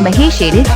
Mahesh Edit.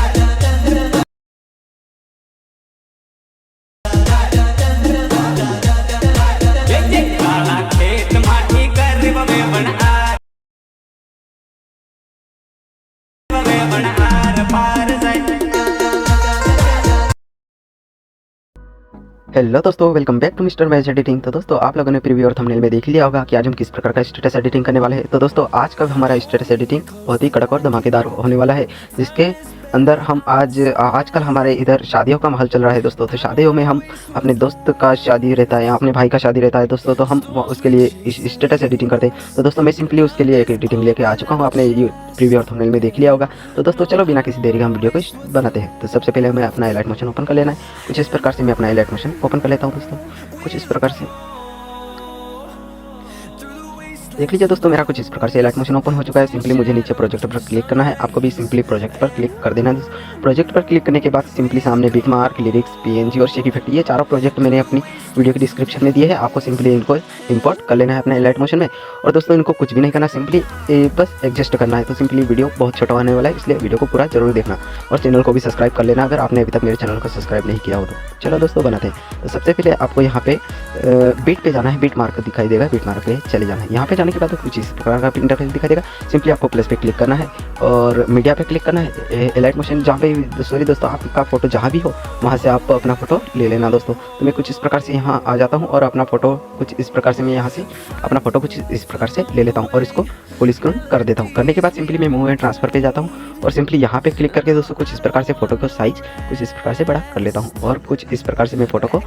Hello दोस्तों, welcome back to mister match editing. तो दोस्तों, आप लोगों ने प्रीव्यू और थंबनेल में देख लिया होगा कि आज हम किस प्रकार का स्टेटस एडिटिंग करने वाले हैं। तो दोस्तों, आज का हमारा स्टेटस एडिटिंग बहुत ही कड़क और धमाकेदार होने वाला है, जिसके अंदर हम आजकल हमारे इधर शादियों का माहौल चल रहा है दोस्तों। तो शादियों में हम अपने दोस्त का शादी रहता है या अपने भाई का शादी रहता है दोस्तों, तो हम उसके लिए स्टेटस एडिटिंग करते हैं। तो दोस्तों, मैं सिंपली उसके लिए एक एडिटिंग लेके आ चुका हूँ, आपने प्रीव्यू और थंबनेल में देख लिया होगा। तो दोस्तों, चलो बिना किसी देरी के हम वीडियो को बनाते हैं। तो सबसे पहले हमें अपना एलाइट मोशन ओपन कर लेना है। कुछ इस प्रकार से मैं अपना एलाइट मोशन ओपन कर लेता हूँ दोस्तों, कुछ इस प्रकार से देख लीजिए दोस्तों, मेरा कुछ इस प्रकार से एलाइट मोशन ओपन हो चुका है। सिंपली मुझे नीचे प्रोजेक्ट पर क्लिक करना है, आपको भी सिंपली प्रोजेक्ट पर क्लिक कर देना है। प्रोजेक्ट पर क्लिक करने के बाद सिंपली सामने बिट मार्क, लिरिक्स, पीएनजी और शेक इफेक्ट, ये चारों प्रोजेक्ट मैंने अपनी वीडियो के डिस्क्रिप्शन में दिए है। आपको सिंपली इनको इंपोर्ट कर लेना है अपने एलाइट मोशन में। और दोस्तों, इनको कुछ भी नहीं करना, सिंपली बस एडजस्ट करना है। तो सिंपली वीडियो बहुत छोटा होने वाला है, इसलिए वीडियो को पूरा जरूर देखना और चैनल को भी सब्सक्राइब कर लेना अगर आपने अभी तक मेरे चैनल को सब्सक्राइब नहीं किया हो तो। चलो दोस्तों, बनाते हैं। तो सबसे पहले आपको यहाँ पे बीट पे जाना है, बीट मार्क दिखाई देगा, बीट मार्क पे चले जाना है। यहाँ पे जाने के बाद कुछ इस प्रकार का इंटरफेस दिखाई देगा। सिंपली आपको प्लस पे क्लिक करना है और मीडिया पे क्लिक करना है। एलाइट मोशन जहाँ पे, सॉरी दोस्तों, आपका फोटो जहाँ भी हो वहाँ से आप अपना फोटो ले लेना दोस्तों। तो मैं कुछ इस प्रकार से यहाँ आ जाता हूँ और अपना फोटो कुछ इस प्रकार से मैं यहाँ से अपना फोटो कुछ इस प्रकार से ले लेता हूँ और इसको फुल स्क्रीन कर देता हूँ। करने के बाद सिंपली मैं मूव एंड ट्रांसफर पे जाता हूँ और सिंपली यहाँ पे क्लिक करके दोस्तों कुछ इस प्रकार से फोटो को साइज कुछ इस प्रकार से बड़ा कर लेता हूँ और कुछ इस प्रकार से मैं फोटो को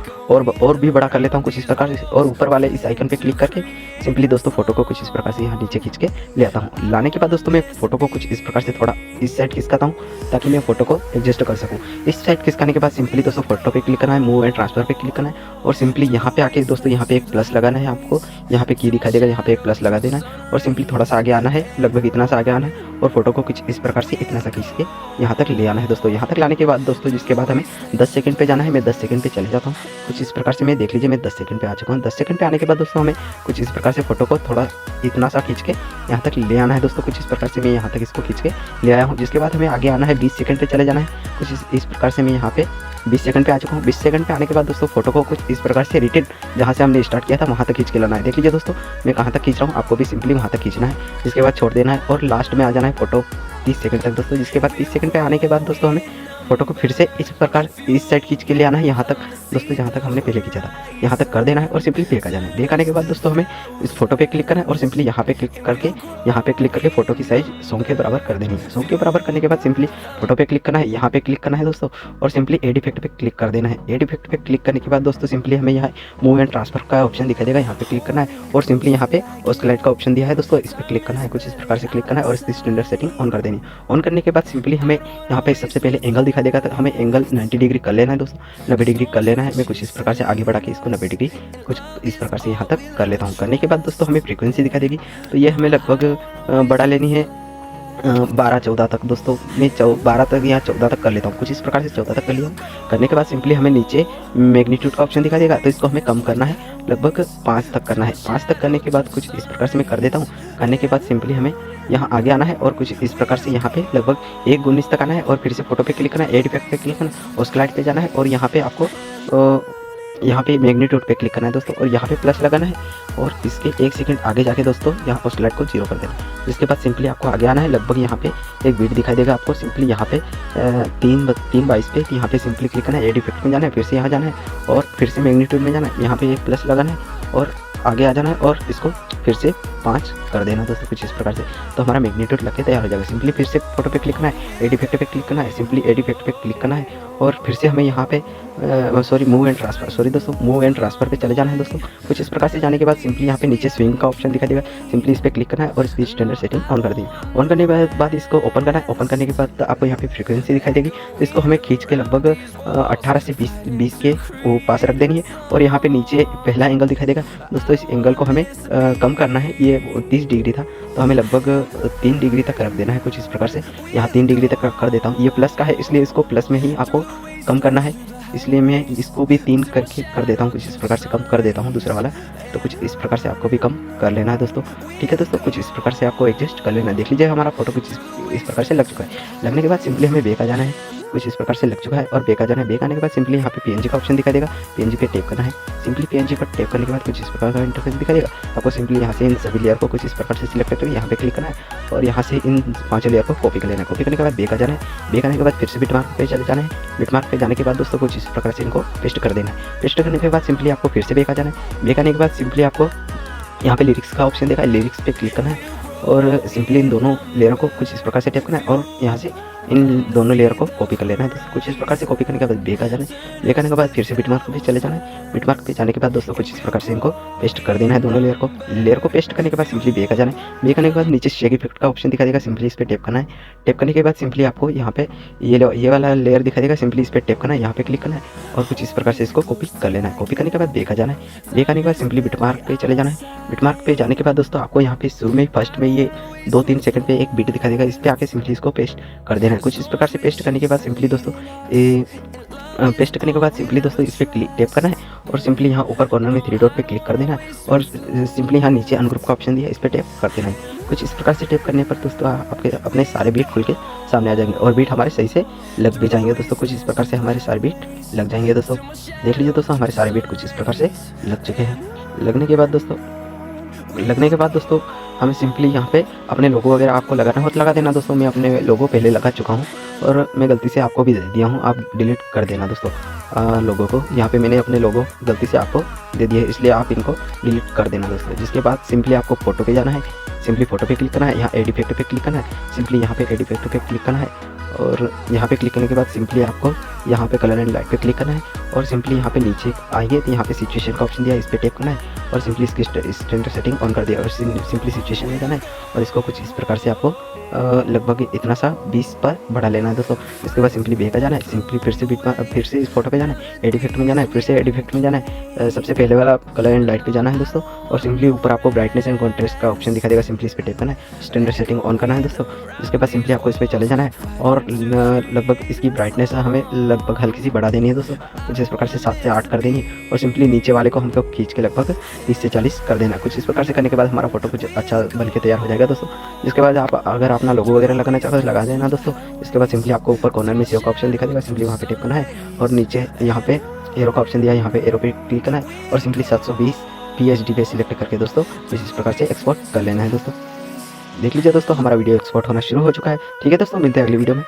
और भी बड़ा कर लेता हूँ कुछ इस प्रकार से। और ऊपर वाले इस आइकन पे क्लिक करके सिंपली दोस्तों फोटो को कुछ इस प्रकार से यहाँ नीचे खींच के ले आता हूँ। लाने के बाद दोस्तों मैं फोटो को कुछ इस प्रकार से थोड़ा इस साइड खिसकाता हूँ ताकि मैं फोटो को एडजस्ट कर सकूँ। इस साइड खिसकाने के बाद सिंपली दोस्तों फोटो पे क्लिक करना है, मूव एंड ट्रांसफर पे क्लिक करना है और सिंपली यहाँ पे आके दोस्तों यहाँ पे एक प्लस लगाना है। आपको यहाँ पे की दिखाई देगा, यहाँ पे एक प्लस लगा देना है और सिंपली थोड़ा सा आगे आना है, लगभग इतना सा आगे आना है और फोटो को कुछ इस प्रकार से इतना सा खींच के यहाँ तक ले आना है दोस्तों। यहाँ तक लाने के बाद दोस्तों, जिसके बाद हमें 10 सेकंड पे जाना है। मैं 10 सेकंड पे चले जाता हूँ कुछ इस प्रकार से। मैं देख लीजिए, मैं 10 सेकंड पे आ चुका हूँ। 10 सेकंड पे आने के बाद दोस्तों हमें कुछ इस प्रकार से फोटो को थोड़ा इतना सा खींच के यहाँ तक ले आना है दोस्तों। कुछ इस प्रकार से मैं यहाँ तक इसको खींच के ले आया हूँ। जिसके बाद हमें आगे आना है, 20 सेकंड पे चले जाना है। कुछ इस प्रकार से मैं यहाँ पे 20 सेकंड पे आ चुका हूँ। 20 सेकंड पे आने के बाद दोस्तों फोटो को कुछ इस प्रकार से रिटर्न जहाँ से हमने स्टार्ट किया था वहाँ तक खींच के लाना है। देख लीजिए दोस्तों, मैं कहाँ तक खींच रहा हूँ, आपको भी सिंपली वहाँ तक खींचना है। जिसके बाद छोड़ देना है और लास्ट में आ जाना है फोटो 30 सेकंड तक दोस्तों। जिसके बाद 30 सेकंड पे आने के बाद दोस्तों हमें फोटो को फिर से इस प्रकार इस साइड खींच के ले आना है, यहाँ तक दोस्तों जहाँ तक हमने पहले खींचा था यहाँ तक कर देना है और सिंपली बैक आ जाना है। बैक आने के बाद दोस्तों हमें इस फोटो पे क्लिक करना है और सिंपली यहाँ पे क्लिक करके फोटो की साइज 100 के बराबर कर देनी है। 100 के बराबर करने के बाद सिंपली फोटो पे क्लिक करना है, यहाँ पे क्लिक करना है दोस्तों और सिंपली एड इफेक्ट पे क्लिक कर देना है। एड इफेक्ट पे क्लिक करने के बाद दोस्तों सिंपली हमें यहाँ मूव एंड ट्रांसफर का ऑप्शन दिखाई देगा, यहाँ पे क्लिक करना है और सिंपली यहाँ पे स्लाइड का ऑप्शन दिया है दोस्तों, इस पर क्लिक करना है। कुछ इस प्रकार से क्लिक करना है और इसकी स्टैंडर्ड सेटिंग ऑन कर देनी है। ऑन करने के बाद सिंपली हमें यहाँ पे सबसे पहले एंगल दिखाई देगा, तो हमें एंगल 90 डिग्री कर लेना है दोस्तों, 90 डिग्री कर लेना है। मैं कुछ इस प्रकार से आगे बढ़ा के इसको 90 डिग्री कुछ इस प्रकार से यहाँ तक कर लेता हूँ। करने के बाद दोस्तों हमें फ्रीक्वेंसी दिखा देगी, तो ये हमें लगभग बढ़ा लेनी है 12-14 तक दोस्तों। मैं 12 तक या 14 तक कर लेता हूँ, कुछ इस प्रकार से 14 तक कर लिया। करने के बाद सिंपली हमें नीचे मैग्नीट्यूड का ऑप्शन दिखा देगा, तो इसको हमें कम करना है, लगभग 5 तक करना है। 5 तक करने के बाद कुछ इस प्रकार से मैं कर देता हूँ। करने के बाद सिंपली हमें यहाँ आगे आना है और कुछ इस प्रकार से यहाँ पे लगभग 1:19 तक आना है और फिर से फोटो पे क्लिक करना है, एड इफेक्ट पे क्लिक करना है और स्लाइड पे जाना है और यहाँ पे आपको यहाँ पे मैग्नीट्यूड पे क्लिक करना है दोस्तों और यहाँ पे प्लस लगाना है और इसके 1 सेकंड आगे जाके दोस्तों यहाँ पर स्लाइड को 0 कर देना है। इसके बाद सिंपली आपको आगे आना है, लगभग यहाँ पे एक बीट दिखाई देगा आपको। सिंपली यहाँ पे 3:22 पे यहाँ पे सिंपली क्लिक करना है, एड इफेक्ट में जाना है, फिर से यहाँ जाना है और फिर से मैग्नीट्यूड में जाना है, यहाँ पे एक प्लस लगाना है और आगे आ जाना है और इसको फिर से 5 कर देना दोस्तों कुछ इस प्रकार से। तो हमारा मैग्नीट्यूड लग के तैयार हो जाएगा। सिंपली फिर से फोटो पे क्लिक करना है, एड इफेक्ट पे क्लिक करना है, सिंपली एड इफेक्ट पे क्लिक करना है और फिर से हमें यहाँ पे मूव एंड ट्रांसफर पे चले जाना है दोस्तों। कुछ इस प्रकार से जाने के बाद सिंपली यहाँ पे नीचे स्विंग का ऑप्शन दिखाई देगा, सिंपली इस पर क्लिक करना है और इसकी स्टैंडर्ड सेटिंग ऑन कर दी। ऑन करने के बाद इसको ओपन करना है। ओपन करने के बाद आपको यहाँ पे फ्रीक्वेंसी दिखाई देगी, तो इसको हमें खींच के लगभग 18 से 20 के पास रख देनी है और यहाँ पे नीचे पहला एंगल दिखाई देगा दोस्तों। इस एंगल को हमें कम करना है, ये 30 डिग्री था तो हमें लगभग 3 डिग्री तक रख देना है कुछ इस प्रकार से। यहाँ 3 डिग्री तक कर देता हूँ, ये प्लस का है इसलिए इसको प्लस में ही आपको कम करना है। इसलिए मैं इसको भी 3 करके कर देता हूँ, कुछ इस प्रकार से कम कर देता हूँ दूसरा वाला। तो कुछ इस प्रकार से आपको भी कम कर लेना है दोस्तों। ठीक है दोस्तों, कुछ इस प्रकार से आपको एडजस्ट कर लेना है। देख लीजिए हमारा फोटो कुछ इस प्रकार से लग चुका है। लगने के बाद सिंपली हमें बैक आ जाना है। कुछ इस प्रकार से लग चुका है और बैक आ जाना है। बैक आने के बाद सिंपली यहाँ पे पीएनजी का ऑप्शन दिखाई देगा, पीएनजी पे टैप करना है। सिंपली पीएनजी पर टैप करने के बाद कुछ इस प्रकार का इंटरफेस दिखाई देगा। आपको सिंपली यहाँ से इन सभी लेयर को कुछ इस प्रकार से सिलेक्ट करके यहाँ पे क्लिक करना है और यहाँ से इन 5 लेयर को कॉपी कर लेना है। कॉपी करने के बाद बैक आ जाना है। बैक आने के बाद फिर से बिटमार्क पे चले जाना है। बिटमार्क पे जाने के बाद दोस्तों कुछ इस प्रकार से इनको पेस्ट कर देना है। पेस्ट करने के बाद सिंपली आपको फिर से बैक आ जाना है। बैक आने के बाद सिंपली आपको यहाँ पे लिरिक्स का ऑप्शन देखा है, लिरिक्स पे क्लिक करना है और सिंपली इन दोनों लेयरों को कुछ इस प्रकार से टैप करना है और यहाँ से इन दोनों लेयर को कॉपी कर लेना है दोस्तों। कुछ इस प्रकार से कॉपी करने के बाद बैक आ जाना है। बैक आने के बाद फिर से बिटमार्क पे चले जाना है। बिटमार्क पे जाने के बाद दोस्तों कुछ इस प्रकार से इनको पेस्ट कर देना है दोनों लेयर को पेस्ट करने के बाद सिंपली बैक आ जाना है। बैक आने के बाद नीचे शेक इफेक्ट का ऑप्शन दिखा देगा, सिंपली इस पर टैप करना है। टैप करने के बाद सिंपली आपको यहाँ पे ये वाला लेयर दिखा देगा, सिंपली इस पर टैप करना है, यहाँ पे क्लिक करना है और कुछ इस प्रकार से इसको कॉपी कर लेना है। कॉपी करने के बाद बैक आ जाना है। बैक आने के बाद सिंपली बिटमार्क पे चले जाना है। बिटमार्क पे जाने के बाद दोस्तों आपको यहाँ पे शुरू में फर्स्ट में ये 2-3 सेकंड पे एक बीट दिखा देगा, इस पे आके सिंपली इसको पेस्ट कर देना है। कुछ इस प्रकार से पेस्ट करने के बाद सिंपली दोस्तों पेस्ट करने के बाद सिंपली दोस्तों इस पर टैप करना है और सिंपली यहाँ ऊपर कॉर्नर में 3 डॉट पे क्लिक कर देना है और सिंपली यहाँ नीचे अनग्रुप का ऑप्शन दिया है, इस पर टैप कर देना है। कुछ इस प्रकार से टैप करने पर दोस्तों आपके अपने सारे बीट खुल के सामने आ जाएंगे और बीट हमारे सही से लग भी जाएंगे दोस्तों। कुछ इस प्रकार से हमारे सारे बीट लग जाएंगे दोस्तों। देख लीजिए दोस्तों हमारे सारे बीट कुछ इस प्रकार से लग चुके हैं। लगने के बाद दोस्तों हमें सिंपली यहाँ पे अपने लोगो वगैरह आपको लगाना हो तो लगा देना दोस्तों। मैं अपने लोगो पहले लगा चुका हूँ और मैं गलती से आपको भी दे दिया हूँ, आप डिलीट कर देना दोस्तों लोगो को। यहाँ पे मैंने अपने लोगो गलती से आपको दे दिए, इसलिए आप इनको डिलीट कर देना दोस्तों। जिसके बाद सिंपली आपको फोटो पे जाना है, सिंपली फोटो पे क्लिक करना है, यहाँ एड इफेक्ट पे क्लिक करना है, सिंपली यहाँ पे एड इफेक्ट पे क्लिक करना है और यहाँ पे क्लिक करने के बाद सिंपली आपको यहाँ पे कलर एंड लाइट पे क्लिक करना है और सिंपली यहाँ पे नीचे आइए तो यहाँ पे सिचुएशन का ऑप्शन दिया है, इस पर टैप करना है और सिंपली इसकी स्टैंडर्ड सेटिंग ऑन कर दिया और सिंपली सिचुएशन में जाना है और इसको कुछ इस प्रकार से आपको लगभग इतना सा 20 पर बढ़ा लेना है दोस्तों। इसके बाद सिंपली बैक आ जाना है। सिंपली फिर से इस फोटो पे जाना है, एड इफेक्ट में जाना है, फिर से एड इफेक्ट में जाना है, सबसे पहले वाला कलर एंड लाइट पे जाना है दोस्तों और सिंपली ऊपर आपको ब्राइटनेस एंड कॉन्ट्रास्ट का ऑप्शन दिखा देगा, सिंपली इस पर टैप करना है, स्टैंडर्ड सेटिंग ऑन करना है दोस्तों। जिसके बाद सिंपली आपको इस पर चले जाना है और लगभग इसकी ब्राइटनेस हमें लगभग हल्की सी बढ़ा देनी है दोस्तों, कुछ इस प्रकार से 7 से 8 कर देनी है और सिंपली नीचे वाले को हमको खींच के लगभग 30 से 40 कर देना है। कुछ इस प्रकार से करने के बाद हमारा फोटो कुछ अच्छा बन के तैयार हो जाएगा दोस्तों। जिसके बाद आप अगर अपना लोगो वगैरह लगाना चाहते हो तो लगा देना दोस्तों। इसके बाद सिंपली आपको ऊपर कॉर्नर में सेव का ऑप्शन दिखा देगा, सिंपली वहाँ पे टैप करना है और नीचे यहाँ पे एरो का ऑप्शन दिया है, यहाँ पे एरो पे क्लिक करना है और सिंपली 720 PSD पे सिलेक्ट करके दोस्तों इस प्रकार से एक्सपोर्ट कर लेना है दोस्तों। देख लीजिए दोस्तों हमारा वीडियो एक्सपोर्ट होना शुरू हो चुका है। ठीक है दोस्तों, मिलते हैं अगली वीडियो में।